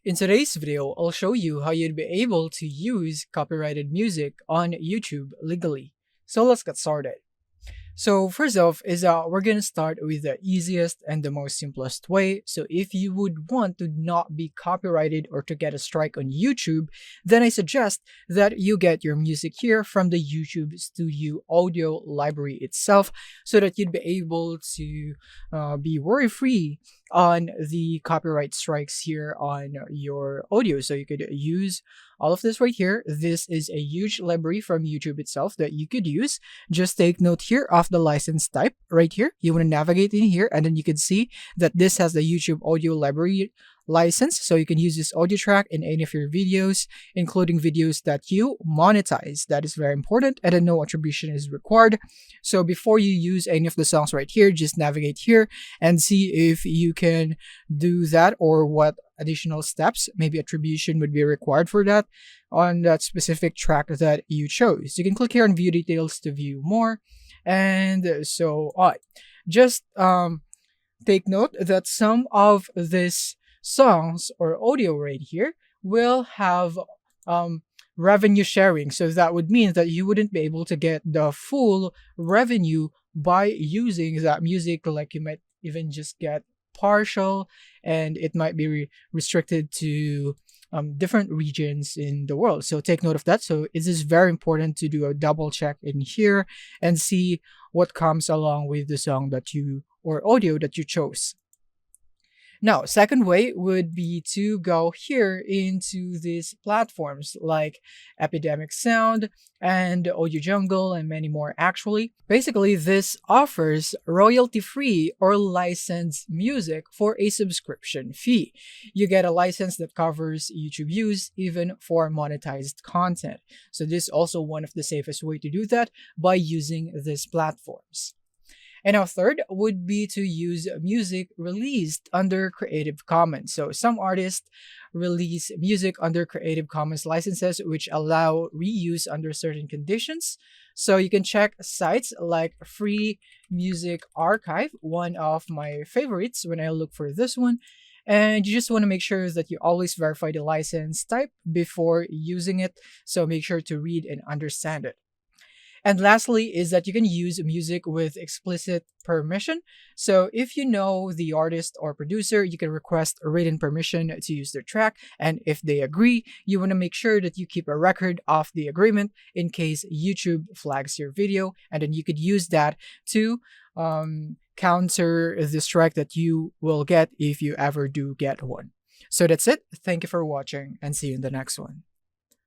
In today's video, I'll show you how you'd be able to use copyrighted music on YouTube legally. So let's get started. So first off is we're gonna start with the easiest and the most simplest way. So if you would want to not be copyrighted or to get a strike on YouTube, then I suggest that you get your music here from the YouTube Studio audio library itself, so that you'd be able to be worry-free on the copyright strikes here on your audio. So you could use all of this right here. This is a huge library from YouTube itself that you could use. Just take note here of the license type right here. You want to navigate in here, and then you can see that this has the YouTube audio library license. So you can use this audio track in any of your videos, including videos that you monetize. That is very important, and then no attribution is required. So before you use any of the songs right here, just navigate here and see if you can do that, or what additional steps, maybe attribution would be required for that on that specific track that you chose. You can click here on view details to view more, and so on. Just take note that some of this songs or audio right here will have revenue sharing. So that would mean that you wouldn't be able to get the full revenue by using that music. Like, you might even just get partial, and it might be restricted to different regions in the world. So take note of that. So it is very important to do a double check in here and see what comes along with the song that you or audio that you chose. Now, second way would be to go here into these platforms like Epidemic Sound and Audio Jungle and many more actually. Basically, this offers royalty-free or licensed music for a subscription fee. You get a license that covers YouTube use even for monetized content. So this is also one of the safest way to do that, by using these platforms. And our third would be to use music released under Creative Commons. So some artists release music under Creative Commons licenses, which allow reuse under certain conditions. So you can check sites like Free Music Archive, one of my favorites when I look for this one. And you just want to make sure that you always verify the license type before using it. So make sure to read and understand it. And lastly is that you can use music with explicit permission. So if you know the artist or producer, you can request a written permission to use their track. And if they agree, you want to make sure that you keep a record of the agreement in case YouTube flags your video. And then you could use that to counter the strike that you will get if you ever do get one. So that's it. Thank you for watching, and see you in the next one.